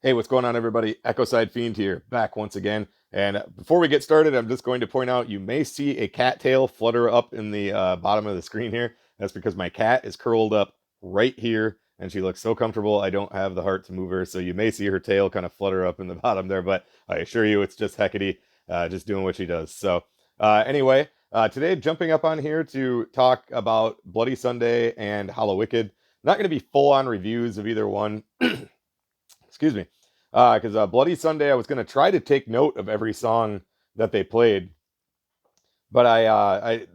Hey, what's going on, everybody? Echo Side Fiend here, back once again. And before we get started, I'm just going to point out you may see a cattail flutter up in the bottom of the screen here. That's because my cat is curled up right here, and she looks so comfortable. I don't have the heart to move her, so you may see her tail kind of flutter up in the bottom there. But I assure you, it's just Hecate, just doing what she does. So anyway, today jumping up on here to talk about Bloody Sunday and Hallowicked. Not going to be full on reviews of either one. Excuse me, because Bloody Sunday, I was going to try to take note of every song that they played, but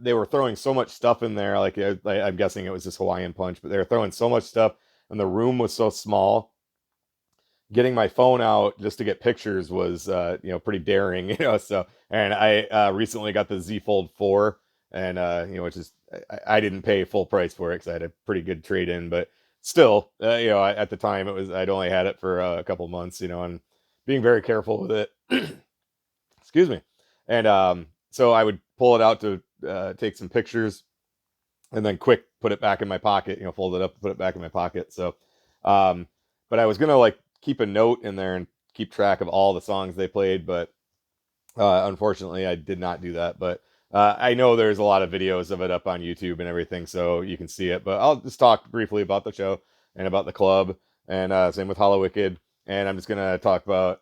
they were throwing so much stuff in there. Like I'm guessing it was just Hawaiian Punch, but they were throwing so much stuff, and the room was so small. Getting my phone out just to get pictures was pretty daring, So, and I recently got the Z Fold 4, and which is I didn't pay full price for it because I had a pretty good trade in, but still, at the time I'd only had it for a couple months, and being very careful with it. Excuse me. And so I would pull it out to take some pictures, and then quick put it back in my pocket, fold it up, put it back in my pocket. So, um, but I was gonna like keep a note in there and keep track of all the songs they played, but unfortunately I did not do that. But I know there's a lot of videos of it up on YouTube and everything, so you can see it. But I'll just talk briefly about the show and about the club, and same with Hallowicked. And I'm just gonna talk about.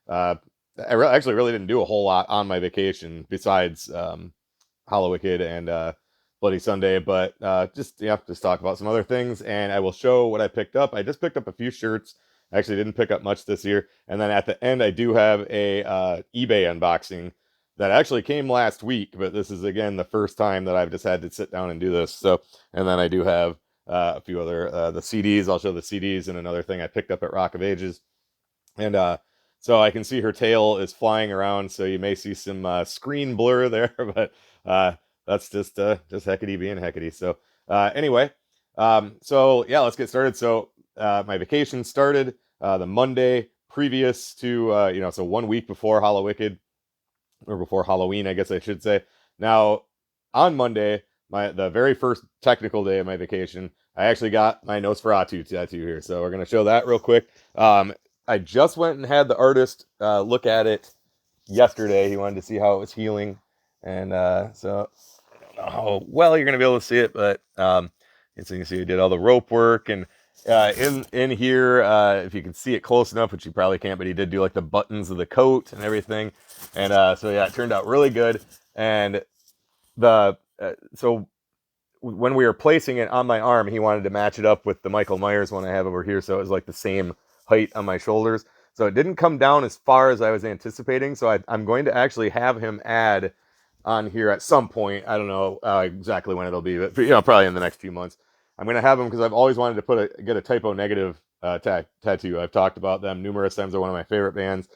Uh, actually really didn't do a whole lot on my vacation besides Hallowicked and Bloody Sunday, but just talk about some other things, and I will show what I picked up. I just picked up a few shirts. I actually didn't pick up much this year, and then at the end I do have a eBay unboxing that actually came last week, but this is again the first time that I've just had to sit down and do this. So, and then I do have a few other the CDs. I'll show the CDs and another thing I picked up at Rock of Ages, and so I can see her tail is flying around, so you may see some screen blur there, but uh, that's just Hecate being Hecate. So anyway, so yeah, let's get started. So my vacation started the Monday previous to so 1 week before Hallowicked, or before Halloween, I guess I should say. Now on Monday, the very first technical day of my vacation, I actually got my Nosferatu tattoo here. So we're gonna show that real quick. I just went and had the artist look at it yesterday. He wanted to see how it was healing, and so I don't know how well you're gonna be able to see it, but so you can see he did all the rope work, and in here, if you can see it close enough, which you probably can't, but he did do like the buttons of the coat and everything, and so yeah, it turned out really good. And the so when we were placing it on my arm, he wanted to match it up with the Michael Myers one I have over here, so it was like the same height on my shoulders. So it didn't come down as far as I was anticipating. So I'm going to actually have him add on here at some point. I don't know exactly when it'll be, but probably in the next few months. I'm going to have him because I've always wanted to get a typo negative tattoo. I've talked about them numerous times. They're one of my favorite bands.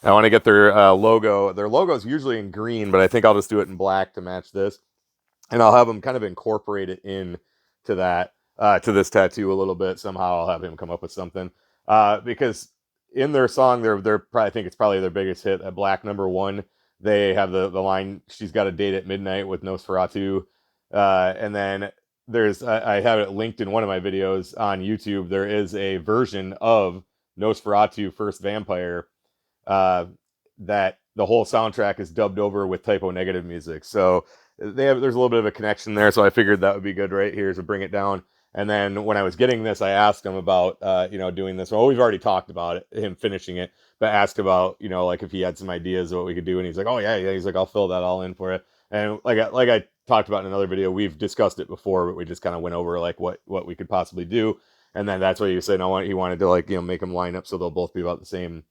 I want to get their logo. Their logo is usually in green, but I think I'll just do it in black to match this, and I'll have him kind of incorporate it in to that to this tattoo a little bit. Somehow I'll have him come up with something because in their song, they're probably, I think it's probably their biggest hit, at Black Number One. They have the line, "She's got a date at midnight with Nosferatu," and then I have it linked in one of my videos on YouTube. There is a version of Nosferatu First Vampire uh, that the whole soundtrack is dubbed over with typo negative music. So there's a little bit of a connection there. So I figured that would be good right here to bring it down. And then when I was getting this, I asked him about doing this. Well, we've already talked about it, him finishing it, but asked about like if he had some ideas of what we could do, and he's like, oh yeah, yeah. He's like, I'll fill that all in for it. And like I talked about in another video, we've discussed it before, but we just kind of went over like what we could possibly do. And then that's what he was saying. He wanted to make them line up so they'll both be about the same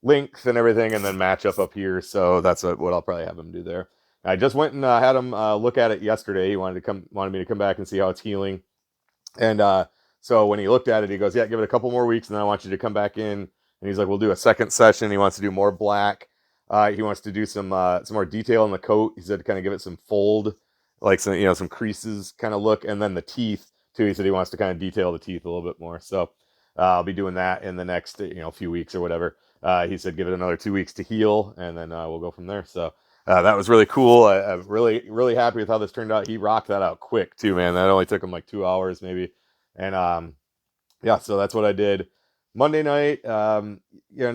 length and everything, and then match up here. So that's what I'll probably have him do there. I just went and had him look at it yesterday. He wanted me to come back and see how it's healing. And so when he looked at it, he goes, "Yeah, give it a couple more weeks, and then I want you to come back in." And he's like, "We'll do a second session." He wants to do more black. He wants to do some more detail in the coat. He said to kind of give it some fold, like some creases kind of look, and then the teeth too. He said he wants to kind of detail the teeth a little bit more. So I'll be doing that in the next few weeks or whatever. He said give it another 2 weeks to heal, and then we'll go from there. So that was really cool. I'm really, really happy with how this turned out. He rocked that out quick too, man. That only took him like 2 hours maybe. And yeah, so that's what I did. Monday night, and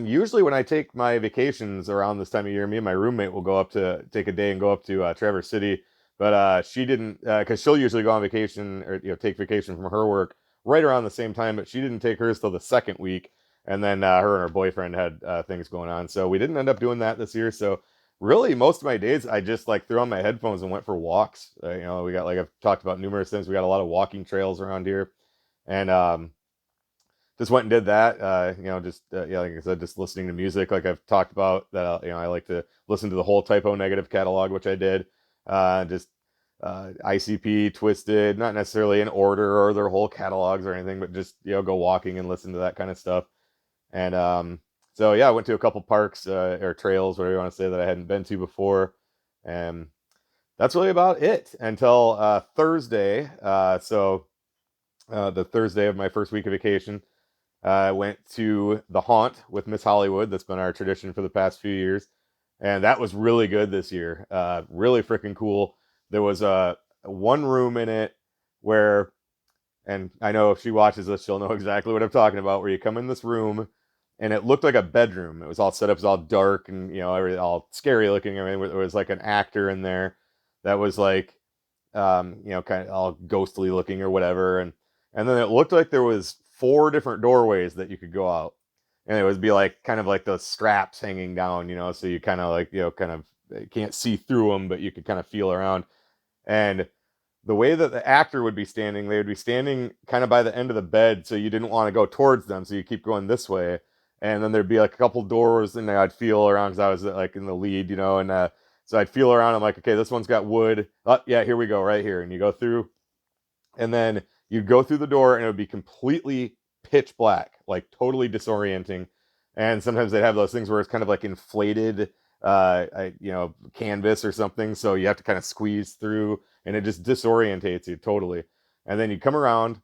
usually when I take my vacations around this time of year, me and my roommate will go up to take a day and go up to Traverse City. But she didn't, because she'll usually go on vacation or take vacation from her work right around the same time. But she didn't take hers till the second week, and then her and her boyfriend had things going on, so we didn't end up doing that this year. So really, most of my days I just like threw on my headphones and went for walks. We got, like I've talked about numerous times, we got a lot of walking trails around here, and just went and did that. Just yeah, like I said, just listening to music, like I've talked about. That I like to listen to the whole Typo Negative catalog, which I did. Just ICP, Twisted, not necessarily in order or their whole catalogs or anything, but just go walking and listen to that kind of stuff. And so yeah, I went to a couple parks or trails, whatever you want to say, that I hadn't been to before, and that's really about it until Thursday. The Thursday of my first week of vacation. I went to the Haunt with Miss Hollywood. That's been our tradition for the past few years, and that was really good this year. Really freaking cool. There was one room in it where, and I know if she watches this, she'll know exactly what I'm talking about. Where you come in this room, and it looked like a bedroom. It was all set up, it was all dark and all scary looking. I mean, there was like an actor in there that was like, kind of all ghostly looking or whatever, and then it looked like there was four different doorways that you could go out, and it would be like kind of like those straps hanging down, so you kind of like kind of can't see through them, but you could kind of feel around. And the way that the actor would be standing, they would be standing kind of by the end of the bed, so you didn't want to go towards them, so you keep going this way. And then there'd be like a couple doors, and I'd feel around because I was like in the lead, and so I'd feel around. I'm like, okay, this one's got wood. Oh yeah, here we go, right here. And you go through, and then you'd go through the door, and it would be completely pitch black, like totally disorienting. And sometimes they'd have those things where it's kind of like inflated, canvas or something, so you have to kind of squeeze through, and it just disorientates you totally. And then you come around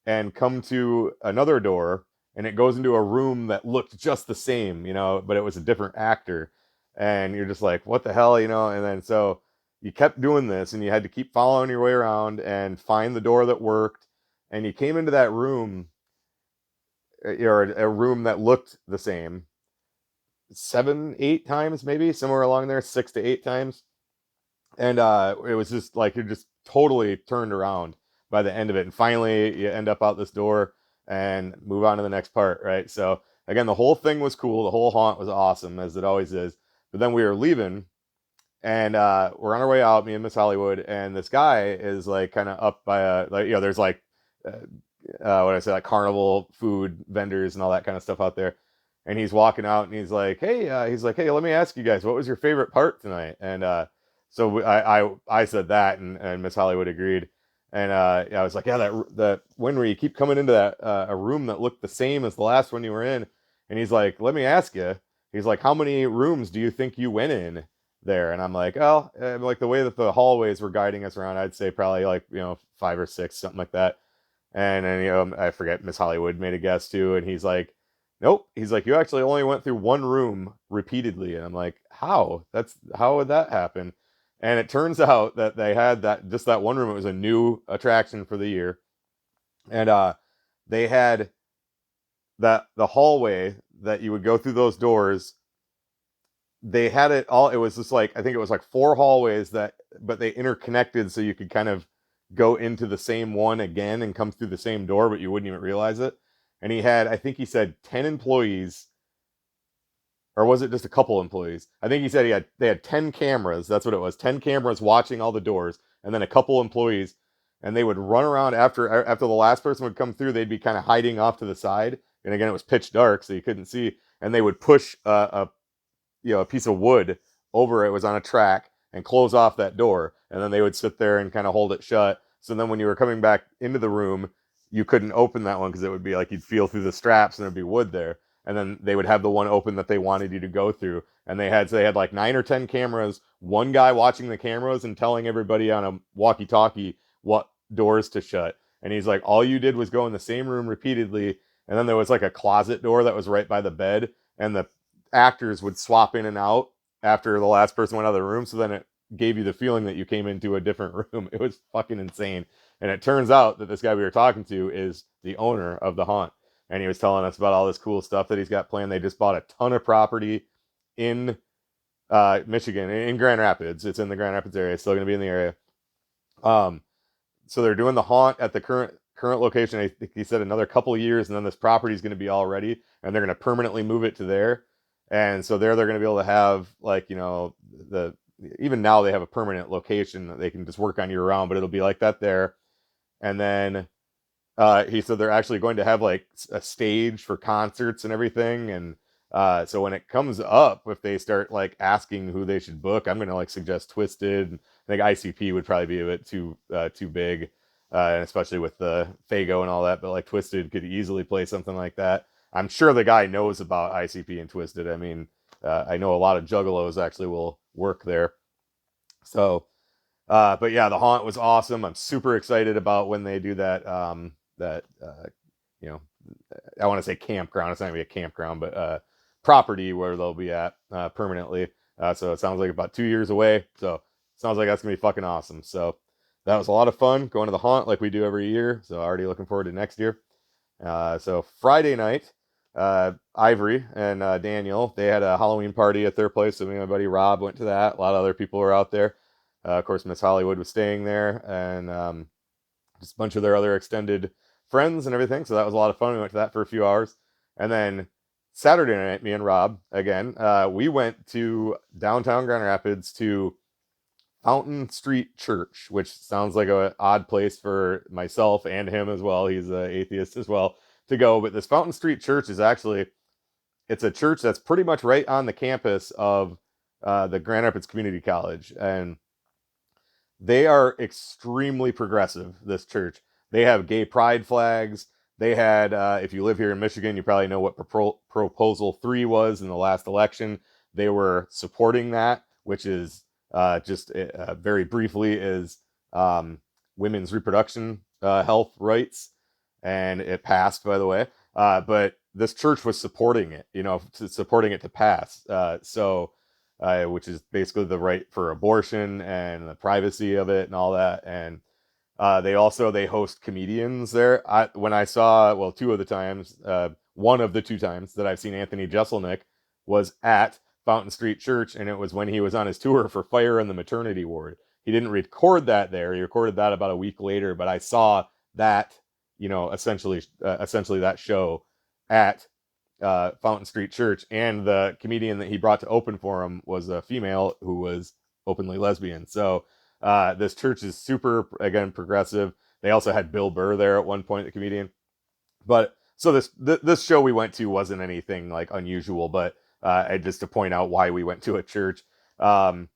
and come to another door, and it goes into a room that looked just the same, but it was a different actor. And you're just like, what the hell, And then so you kept doing this, and you had to keep following your way around and find the door that worked. And you came into that room, or a room that looked the same, 7, 8 times, maybe somewhere along there, 6 to 8 times. And it was just like you're just totally turned around by the end of it, and finally you end up out this door and move on to the next part, right? So again, the whole thing was cool, the whole haunt was awesome, as it always is. But then we were leaving, and we're on our way out, me and Miss Hollywood, and this guy is like kind of up by there's like what I say, like carnival food vendors and all that kind of stuff out there. And he's walking out, and he's like, hey, let me ask you guys, what was your favorite part tonight? And so I said that, and Miss Hollywood agreed. And I was like, yeah, that one where you keep coming into that a room that looked the same as the last one you were in. And he's like, let me ask you. He's like, how many rooms do you think you went in there? And I'm like, oh, like the way that the hallways were guiding us around, I'd say probably like 5 or 6, something like that. And then I forget, Miss Hollywood made a guess too, and he's like, nope. He's like, you actually only went through one room repeatedly. And I'm like, how would that happen? And it turns out that they had that one room. It was a new attraction for the year. And they had the hallway that you would go through those doors. They had it all. It was just like, I think it was like 4 hallways but they interconnected, so you could kind of go into the same one again and come through the same door, but you wouldn't even realize it. And I think he said 10 employees, or was it just a couple employees? I think he said they had 10 cameras. That's what it was. 10 cameras watching all the doors, and then a couple employees, and they would run around after the last person would come through. They'd be kind of hiding off to the side, and again, it was pitch dark, so you couldn't see. And they would push a piece of wood over, it was on a track, and close off that door, and then they would sit there and kind of hold it shut. So then when you were coming back into the room, you couldn't open that one, because it would be like you'd feel through the straps and there'd be wood there. And then they would have the one open that they wanted you to go through. And they had like 9 or 10 cameras, one guy watching the cameras and telling everybody on a walkie-talkie what doors to shut. And he's like, all you did was go in the same room repeatedly. And then there was like a closet door that was right by the bed, and the actors would swap in and out after the last person went out of the room. So then it gave you the feeling that you came into a different room. It was fucking insane. And it turns out that this guy we were talking to is the owner of the haunt. and he was telling us about all this cool stuff that he's got planned. They just bought a ton of property in Michigan, in Grand Rapids. It's in the Grand Rapids area. It's still going to be in the area. Um, so they're doing the haunt at the current location. I think he said another couple of years, and then this property is going to be all ready, and they're going to permanently move it to there. And so there they're going to be able to have, like, the even now they have a permanent location that they can just work on year round, but it'll be like that there. And then he said they're actually going to have like a stage for concerts and everything. And so when it comes up, if they start like asking who they should book, I'm going to like suggest Twisted. I think ICP would probably be a bit too big, and especially with the Fago and all that. But like Twisted could easily play something like that. I'm sure the guy knows about ICP and Twisted. I mean, I know a lot of juggalos actually will work there. So, but yeah, the haunt was awesome. I'm super excited about when they do that. That you know, I want to say campground. It's not gonna be a campground, but property where they'll be at permanently. So it sounds like about 2 years away. So it sounds like that's gonna be fucking awesome. So that was a lot of fun going to the haunt like we do every year. So already looking forward to next year. So Friday night, Ivory and Daniel, they had a Halloween party at their place. So me and my buddy Rob went to that. A lot of other people were out there. Of course, Miss Hollywood was staying there, and just a bunch of their other extended friends and everything. So that was a lot of fun. We went to that for a few hours. And then Saturday night, me and Rob, again, we went to downtown Grand Rapids to Fountain Street Church, which sounds like an odd place for myself and him as well. He's an atheist as well to go. But this Fountain Street Church is actually, it's a church that's pretty much right on the campus of the Grand Rapids Community College. And they are extremely progressive, this church. They have gay pride flags. They had, if you live here in Michigan, you probably know what Proposal 3 was in the last election. They were supporting that, which is just very briefly is women's reproduction health rights. And it passed, by the way. But this church was supporting it, supporting it to pass. Which is basically the right for abortion and the privacy of it and all that. And they host comedians there. When I saw, well, two of the times, one of the two times that I've seen Anthony Jeselnik was at Fountain Street Church, and it was when he was on his tour for Fire in the Maternity Ward. He didn't record that there. He recorded that about a week later, but I saw that, essentially that show at Fountain Street Church, and the comedian that he brought to open for him was a female who was openly lesbian. So this church is super, again, progressive. They also had Bill Burr there at one point, the comedian. But so this show we went to wasn't anything like unusual, but just to point out why we went to a church. And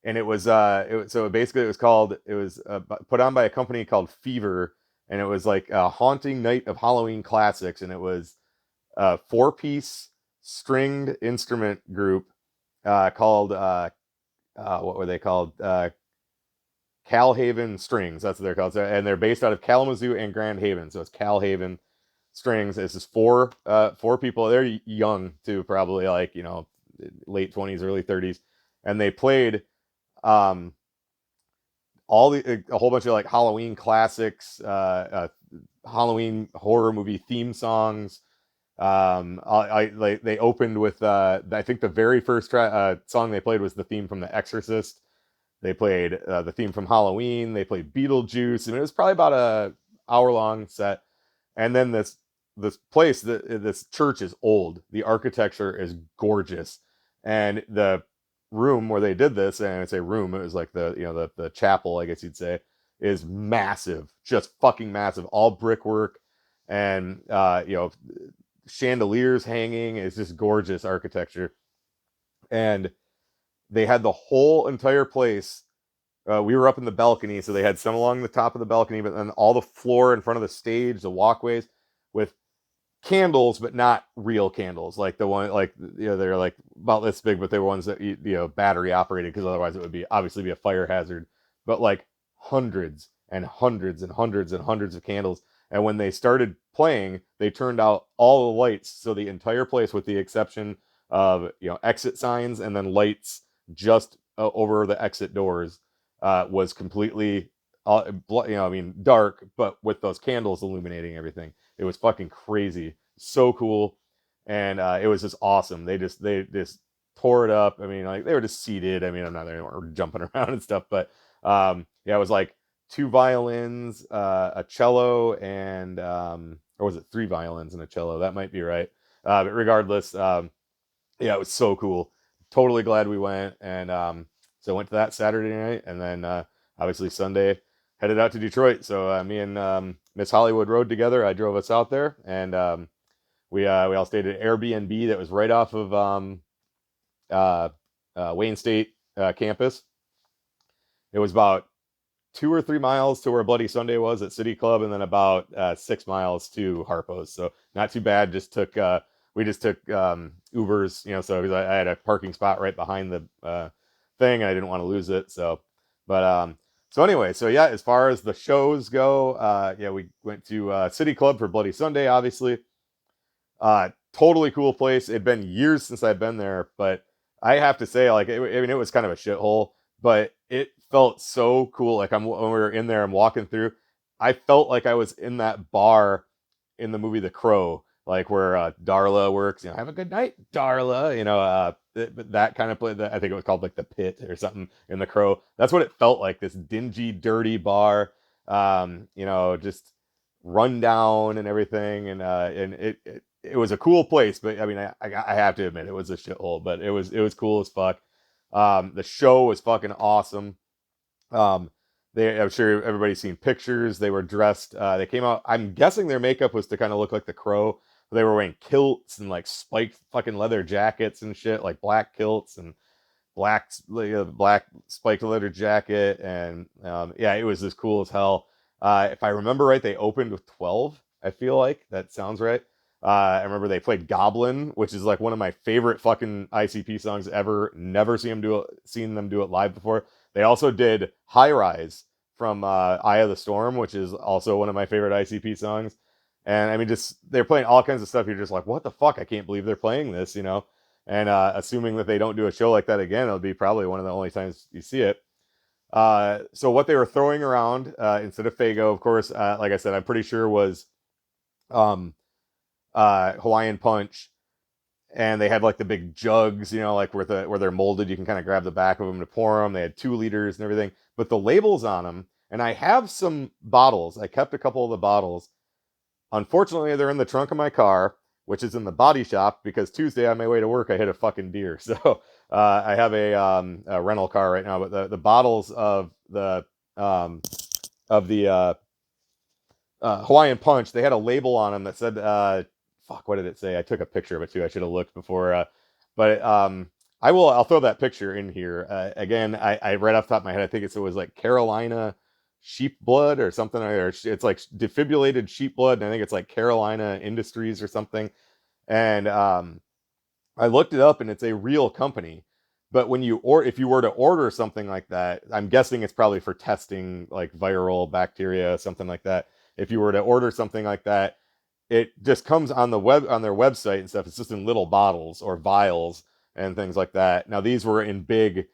it was so basically it was put on by a company called Fever, and it was like a haunting night of Halloween classics, and it was a 4-piece stringed instrument group called what were they called? Calhaven Strings. That's what they're called. And they're based out of Kalamazoo and Grand Haven. So it's Calhaven Strings. This is four people. They're young too, probably like, late 20s, early 30s. And they played a whole bunch of like Halloween classics, Halloween horror movie theme songs. They opened with I think the very first song they played was the theme from The Exorcist. They played the theme from Halloween. They played Beetlejuice. I mean, it was probably about a hour-long set. And then this place, this church is old. The architecture is gorgeous, and the room where they did this, and I'd say room, it was like the chapel, I guess you'd say, is massive, just fucking massive, all brickwork, and chandeliers hanging. It's just gorgeous architecture, and they had the whole entire place. We were up in the balcony, so they had some along the top of the balcony, but then all the floor in front of the stage, the walkways, with candles, but not real candles, like the one, like they're like about this big, but they were ones that battery operated, because otherwise it would be obviously be a fire hazard. But like hundreds and hundreds and hundreds and hundreds of candles. And when they started playing, they turned out all the lights, so the entire place, with the exception of exit signs and then lights just over the exit doors, was completely dark, but with those candles illuminating everything. It was fucking crazy. so cool, and it was just awesome. They just tore it up. I mean, like they were just seated. I mean, I'm not they weren't jumping around and stuff, but yeah, it was like two violins, a cello, and or was it three violins and a cello? That might be right. But regardless, yeah, it was so cool. Totally glad we went, and so I went to that Saturday night, and then obviously Sunday headed out to Detroit. So me and Miss Hollywood rode together. I drove us out there, and we all stayed at Airbnb that was right off of uh, Wayne State campus. It was about 2 or 3 miles to where Bloody Sunday was at City Club, and then about 6 miles to Harpo's. So not too bad. We just took Ubers, So because I had a parking spot right behind the thing, and I didn't want to lose it. So anyway, so yeah, as far as the shows go, yeah, we went to City Club for Bloody Sunday, obviously. Totally cool place. It'd been years since I'd been there, but I have to say, like, I mean, it was kind of a shithole, but it felt so cool. Like when we were in there, I'm walking through, I felt like I was in that bar in the movie The Crow, like where Darla works. Have a good night, Darla. That kind of place. I think it was called like the Pit or something in The Crow. That's what it felt like. This dingy, dirty bar. Just run down and everything, and it was a cool place. But I mean, I have to admit it was a shithole, but it was cool as fuck. The show was fucking awesome. Um, I'm sure everybody's seen pictures. They were dressed. They came out. I'm guessing their makeup was to kind of look like the Crow. They were wearing kilts and like spiked fucking leather jackets and shit, like black kilts and black spiked leather jacket, and yeah, it was as cool as hell. If I remember right, they opened with 12. I feel like that sounds right. I remember they played Goblin, which is like one of my favorite fucking ICP songs ever. Never seen them do it live before. They also did High Rise from Eye of the Storm, which is also one of my favorite ICP songs. And I mean, just they're playing all kinds of stuff. You're just like, what the fuck? I can't believe they're playing this. And assuming that they don't do a show like that again, it'll be probably one of the only times you see it. So what they were throwing around instead of Fago, of course, like I said, I'm pretty sure was um, Hawaiian Punch, and they had like the big jugs, like where they're molded. You can kind of grab the back of them to pour them. They had 2 liters and everything, but the labels on them. And I have some bottles. I kept a couple of the bottles. Unfortunately, they're in the trunk of my car, which is in the body shop, because Tuesday on my way to work, I hit a fucking deer. So I have a rental car right now, but the bottles um, of the Hawaiian Punch, they had a label on them that said, fuck, what did it say? I took a picture of it too. I should have looked before. But I'll throw that picture in here. Again, I right off the top of my head, I think it was like Carolina sheep blood or something, or it's like defibrillated sheep blood, and I think it's like Carolina Industries or something. And I looked it up, and it's a real company. But if you were to order something like that, I'm guessing it's probably for testing like viral bacteria, something like that. If you were to order something like that, it just comes on their website and stuff. It's just in little bottles or vials and things like that. Now these were in big,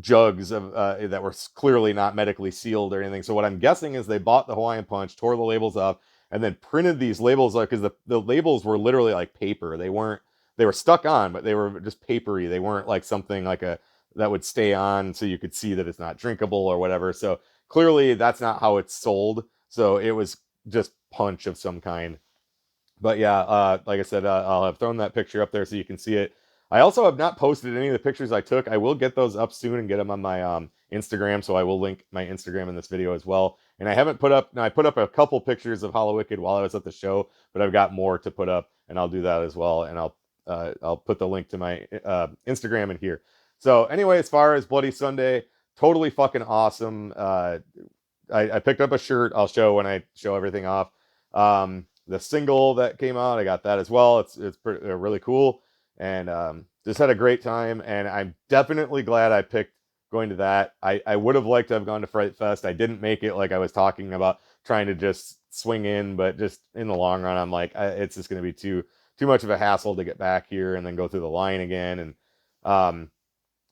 jugs of that were clearly not medically sealed or anything. So what I'm guessing is they bought the Hawaiian Punch, tore the labels off, and then printed these labels up, because the labels were literally like paper. They were stuck on, but they were just papery. They weren't like something like that would stay on so you could see that it's not drinkable or whatever. So clearly that's not how it's sold. So it was just punch of some kind. But yeah, like I said, I'll have thrown that picture up there so you can see it. I also have not posted any of the pictures I took. I will get those up soon and get them on my Instagram, so I will link my Instagram in this video as well. And I haven't put up, now I put up a couple pictures of Hallowicked while I was at the show, but I've got more to put up, and I'll do that as well. And I'll put the link to my Instagram in here. So anyway, as far as Bloody Sunday, totally fucking awesome. I picked up a shirt I'll show when I show everything off. The single that came out, I got that as well. It's really cool, and just had a great time. And I'm definitely glad I picked going to that. I would have liked to have gone to Fright Fest. I didn't make it, like I was talking about trying to just swing in, but just in the long run, I'm like, it's just going to be too much of a hassle to get back here and then go through the line again. And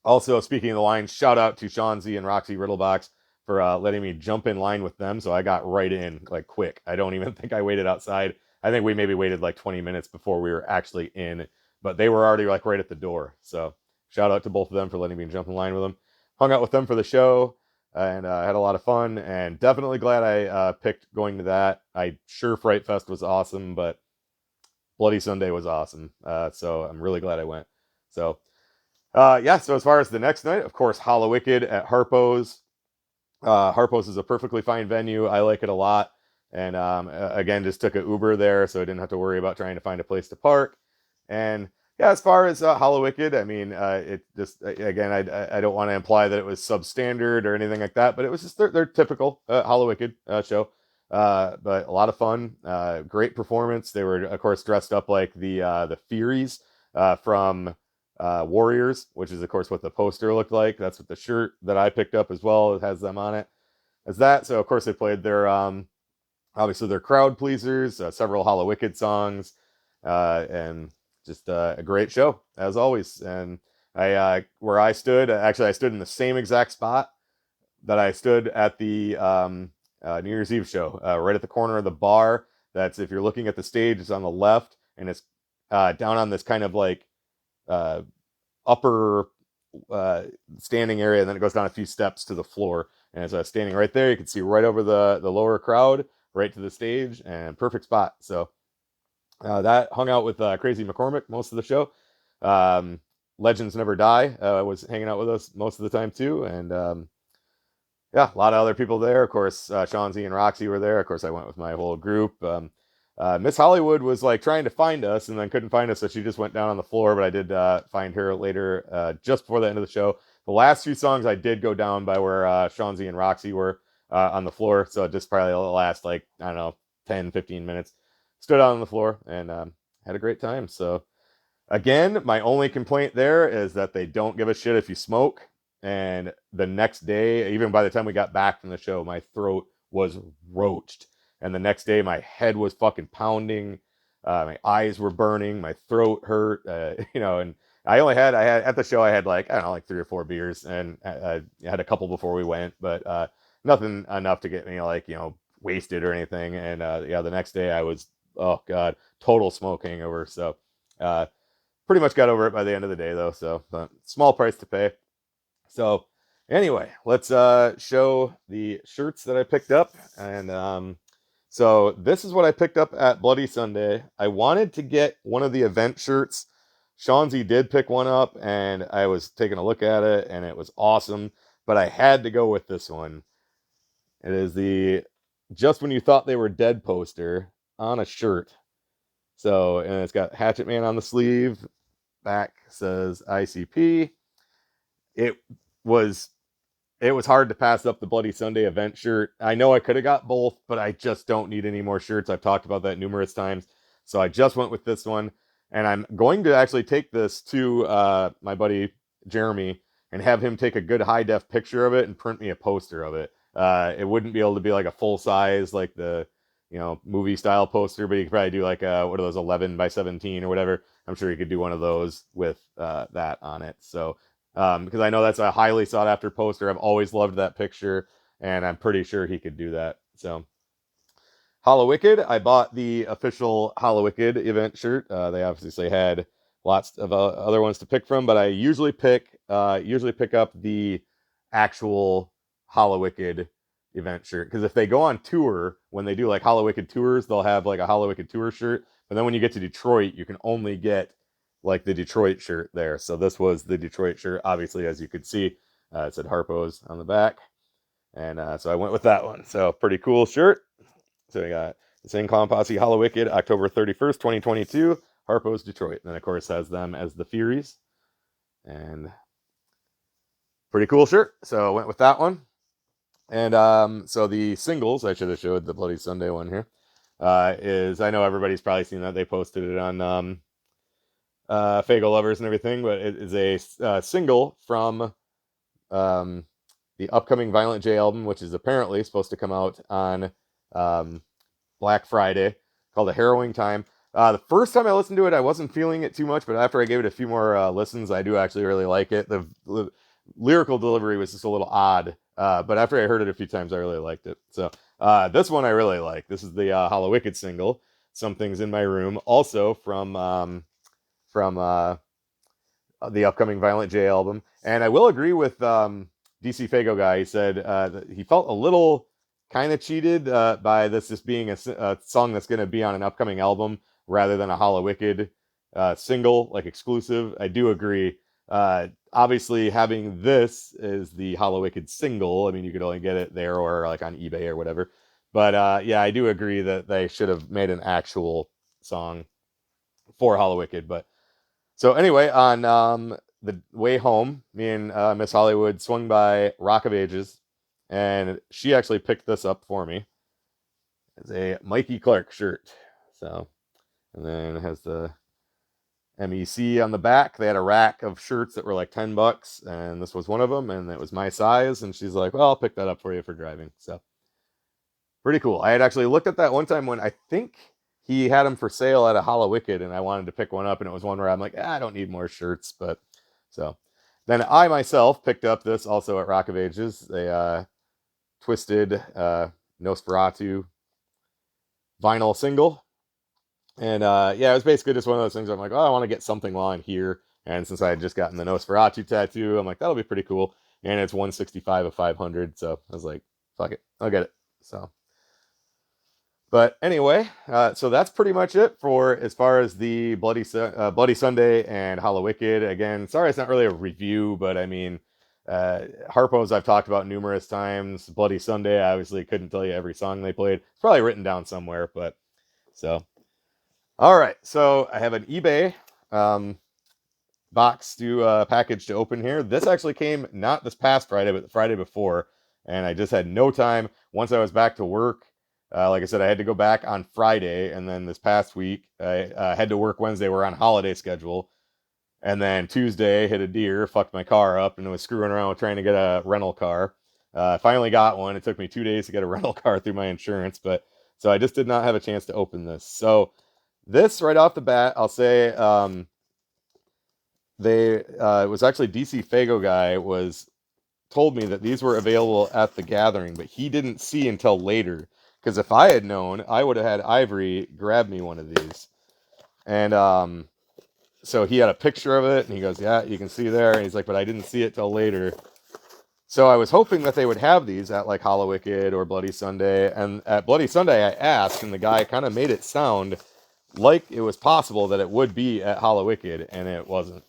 also, speaking of the line, shout out to Sean Z and Roxy Riddlebox for letting me jump in line with them. So I got right in like quick. I don't even think I waited outside. I think we maybe waited like 20 minutes before we were actually in, but they were already like right at the door. So shout out to both of them for letting me jump in line with them. Hung out with them for the show and had a lot of fun, and definitely glad I picked going to that. I sure Fright Fest was awesome, but Bloody Sunday was awesome. So I'm really glad I went. So yeah, so as far as the next night, of course, Hallowicked at Harpo's. Harpo's is a perfectly fine venue. I like it a lot. And again, just took an Uber there, so I didn't have to worry about trying to find a place to park. And yeah, as far as Hallowicked, I mean, it just, again, I don't want to imply that it was substandard or anything like that, but it was just their typical Hallowicked show. But a lot of fun, great performance. They were, of course, dressed up like the Furies from Warriors, which is, of course, what the poster looked like. That's what the shirt that I picked up as well, it has them on it as that. So, of course, they played their obviously their crowd pleasers, several Hallowicked songs, and just a great show as always. And where I stood, actually I stood in the same exact spot that I stood at the New Year's Eve show, right at the corner of the bar. That's, if you're looking at the stage, it's on the left, and it's down on this kind of like upper standing area, and then it goes down a few steps to the floor. And so I was standing right there. You can see right over the lower crowd, right to the stage, and perfect spot. So that hung out with Crazy McCormick most of the show. Legends Never Die was hanging out with us most of the time too, and yeah, a lot of other people there. Of course, Shawnzy and Roxy were there. Of course, I went with my whole group. Miss Hollywood was like trying to find us and then couldn't find us, so she just went down on the floor, but I did find her later, just before the end of the show. The last few songs I did go down by where Shawnzy and Roxy were on the floor, so just probably the last, like, I don't know, 10, 15 minutes. Stood out on the floor and had a great time. So again, my only complaint there is that they don't give a shit if you smoke. And the next day, even by the time we got back from the show, my throat was roached. And the next day, my head was fucking pounding. My eyes were burning. My throat hurt. And I had at the show, I had like, I don't know, like 3 or 4 beers, and I had a couple before we went, but nothing enough to get me like, wasted or anything. And yeah, the next day I was, oh God, total smoke hangover. So pretty much got over it by the end of the day though. So small price to pay. So anyway, let's show the shirts that I picked up. And so this is what I picked up at Bloody Sunday. I wanted to get one of the event shirts. Shawnzy did pick one up, and I was taking a look at it, and it was awesome. But I had to go with this one. It is the Just When You Thought They Were Dead poster on a shirt. So, and it's got Hatchet Man on the sleeve. Back says ICP. It was hard to pass up the Bloody Sunday event shirt. I know I could have got both, but I just don't need any more shirts. I've talked about that numerous times. So I just went with this one. And I'm going to actually take this to my buddy Jeremy and have him take a good high def picture of it and print me a poster of it. It wouldn't be able to be like a full size, like the movie style poster, but you could probably do like what are those, 11 by 17 or whatever. I'm sure you could do one of those with that on it. So because I know that's a highly sought after poster. I've always loved that picture, and I'm pretty sure he could do that. So Hallowicked, I bought the official Hallowicked event shirt. They obviously had lots of other ones to pick from, but I usually pick up the actual Hallowicked event shirt, because if they go on tour, when they do like Hallowicked tours, they'll have like a Hallowicked tour shirt, but then when you get to Detroit, you can only get like the Detroit shirt there. So this was the Detroit shirt, obviously, as you could see. It said Harpo's on the back, and so I went with that one. So pretty cool shirt. So we got the Insane Clown Posse Hallowicked, October 31st, 2022, Harpo's Detroit. And then, of course, has them as the Furies. And pretty cool shirt. So I went with that one. And so the singles, I should have showed the Bloody Sunday one here, is, I know everybody's probably seen that. They posted it on Fagel Lovers and everything, but it is a single from the upcoming Violent J album, which is apparently supposed to come out on Black Friday, called A Harrowing Time. The first time I listened to it, I wasn't feeling it too much, but after I gave it a few more listens, I do actually really like it. The lyrical delivery was just a little odd, but after I heard it a few times, I really liked it. So this one I really like. This is the Hallowicked single. some things in my room, also from the upcoming Violent J album. And I will agree with DC Fago guy. He said that he felt a little kind of cheated by this just being a song that's going to be on an upcoming album rather than a Hallowicked single, like exclusive. I do agree. Obviously, having this is the Hallowicked single. I mean, you could only get it there or like on eBay or whatever. But yeah, I do agree that they should have made an actual song for Hallowicked. But so anyway, on the way home, me and Miss Hollywood swung by Rock of Ages, and she actually picked this up for me. It's a Mikey Clark shirt. So, and then it has the MEC on the back. They had a rack of shirts that were like $10, and this was one of them, and it was my size. And she's like, "Well, I'll pick that up for you for driving." So, pretty cool. I had actually looked at that one time when I think he had them for sale at a Hallowicked, and I wanted to pick one up, and it was one where I'm like, I don't need more shirts. But so then I myself picked up this also at Rock of Ages, a twisted Nosferatu vinyl single. And yeah, it was basically just one of those things where I'm like, oh, I want to get something while I'm here. And since I had just gotten the Nosferatu tattoo, I'm like, that'll be pretty cool. And it's 165 of 500, so I was like, fuck it, I'll get it. So, but anyway, so that's pretty much it for as far as the Bloody Sunday and Hallowicked. Again, sorry it's not really a review, but I mean, Harpo's I've talked about numerous times. Bloody Sunday, I obviously couldn't tell you every song they played. It's probably written down somewhere, but so. All right, so I have an eBay box to package to open here. This actually came not this past Friday, but the Friday before, and I just had no time. Once I was back to work, like I said, I had to go back on Friday, and then this past week I had to work Wednesday. We're on holiday schedule, and then Tuesday hit a deer, fucked my car up, and was screwing around with trying to get a rental car. Finally got one. It took me 2 days to get a rental car through my insurance, but so I just did not have a chance to open this. So this right off the bat, I'll say it was actually DC Fago guy told me that these were available at the gathering, but he didn't see until later. Because if I had known, I would have had Ivory grab me one of these. And so he had a picture of it, and he goes, "Yeah, you can see there." And he's like, "But I didn't see it till later." So I was hoping that they would have these at like Hallowicked or Bloody Sunday. And at Bloody Sunday, I asked, and the guy kind of made it sound like it was possible that it would be at Hallowicked, and it wasn't.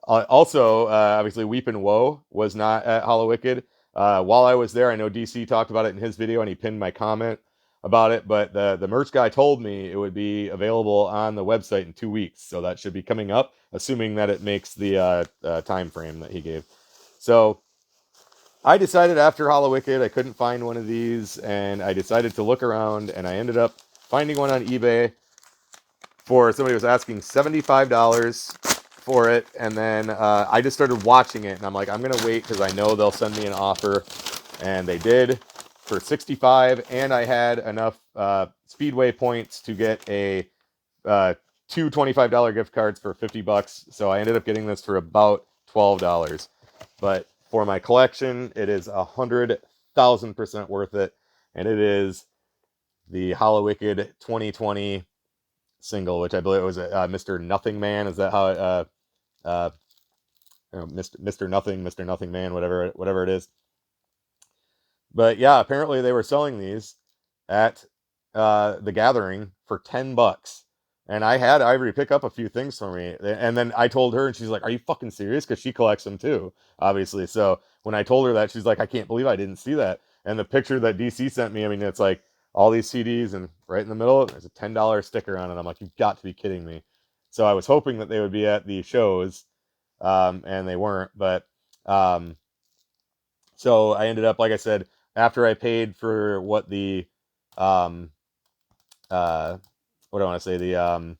Also, obviously, Weep and Woe was not at Hallowicked. While I was there, I know DC talked about it in his video, and he pinned my comment about it. But the merch guy told me it would be available on the website in 2 weeks, so that should be coming up, assuming that it makes the time frame that he gave. So I decided after Hallowicked I couldn't find one of these, and I decided to look around, and I ended up finding one on eBay for somebody was asking $75 for it, and then I just started watching it, and I'm like, I'm gonna wait because I know they'll send me an offer, and they did for 65, and I had enough Speedway points to get a two $25 gift cards for $50, so I ended up getting this for about $12. But for my collection, it is 100,000% worth it, and it is the Hallowicked 2020 single, which I believe it was Mr. Nothing Man. Is that how it, Mr. Nothing, Mr. Nothing Man, whatever it is. But yeah, apparently they were selling these at the gathering for $10. And I had Ivory pick up a few things for me. And then I told her, and she's like, "Are you fucking serious?" Because she collects them too, obviously. So when I told her that, she's like, "I can't believe I didn't see that." And the picture that DC sent me, I mean, it's like all these CDs, and right in the middle, there's a $10 sticker on it. I'm like, you've got to be kidding me. So I was hoping that they would be at the shows, and they weren't. But so I ended up, like I said, after I paid for what the what do I want to say, the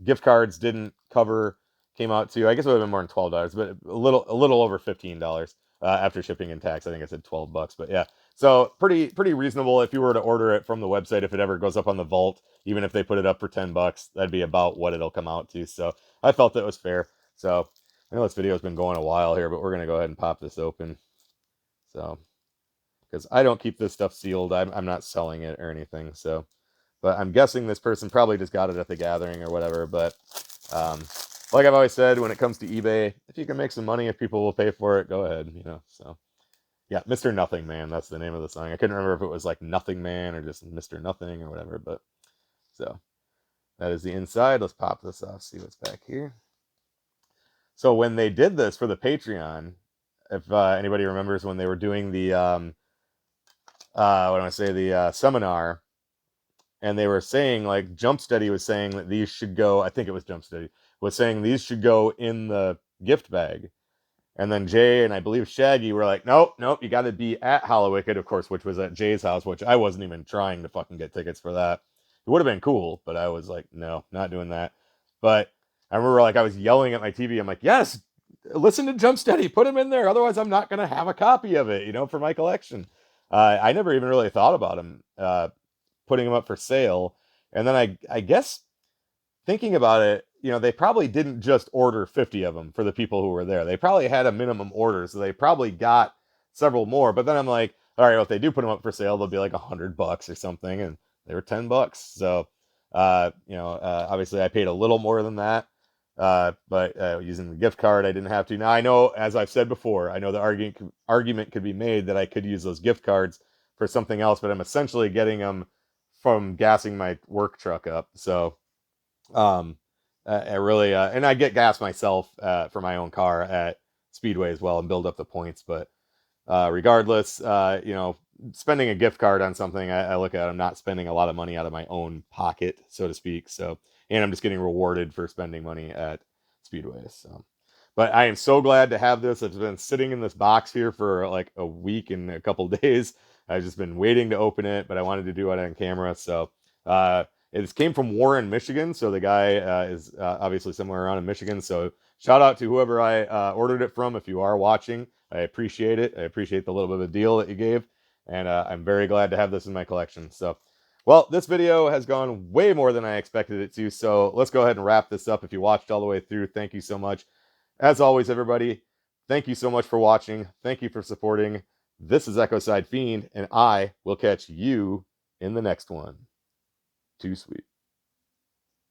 gift cards didn't cover, came out to, I guess it would have been more than $12, but a little over $15 after shipping and tax. I think I said $12, but yeah. So pretty reasonable if you were to order it from the website. If it ever goes up on the vault, even if they put it up for $10, that'd be about what it'll come out to. So I felt it was fair. So I know this video's been going a while here, but we're gonna go ahead and pop this open. So because I don't keep this stuff sealed, I'm not selling it or anything. So But I'm guessing this person probably just got it at the gathering or whatever. But like I've always said, when it comes to eBay, if you can make some money, if people will pay for it, go ahead, you know. So yeah, Mr. Nothing Man, that's the name of the song. I couldn't remember if it was like Nothing Man or just Mr. Nothing or whatever. But so that is the inside. Let's pop this off, see what's back here. So when they did this for the Patreon, if anybody remembers when they were doing the what do I say, the seminar, and they were saying, like, Jump Steady was saying that these should go, I think it was Jump Steady, was saying these should go in the gift bag. And then Jay and I believe Shaggy were like, nope, you got to be at Hallowicked, of course, which was at Jay's house, which I wasn't even trying to fucking get tickets for that. It would have been cool, but I was like, no, not doing that. But I remember, like, I was yelling at my TV. I'm like, yes, listen to Jump Steady, put him in there. Otherwise, I'm not going to have a copy of it, you know, for my collection. I never even really thought about him putting them up for sale. And then I guess thinking about it, you know, they probably didn't just order 50 of them for the people who were there. They probably had a minimum order, so they probably got several more. But then I'm like, all right, well, if they do put them up for sale, they'll be like $100 or something, and they were $10. So, you know, obviously I paid a little more than that, but using the gift card, I didn't have to. Now I know, as I've said before, I know the argument could be made that I could use those gift cards for something else, but I'm essentially getting them from gassing my work truck up. So, I really, and I get gas myself for my own car at Speedway as well and build up the points. But regardless, you know, spending a gift card on something, I look at, I'm not spending a lot of money out of my own pocket, so to speak. So, and I'm just getting rewarded for spending money at Speedway. So, but I am so glad to have this. It's been sitting in this box here for like a week and a couple days. I've just been waiting to open it, but I wanted to do it on camera. So, it came from Warren, Michigan. So the guy is obviously somewhere around in Michigan. So shout out to whoever I ordered it from. If you are watching, I appreciate it. I appreciate the little bit of a deal that you gave. And I'm very glad to have this in my collection. So, well, this video has gone way more than I expected it to. So let's go ahead and wrap this up. If you watched all the way through, thank you so much. As always, everybody, thank you so much for watching. Thank you for supporting. This is Echoside Fiend, and I will catch you in the next one. Too sweet.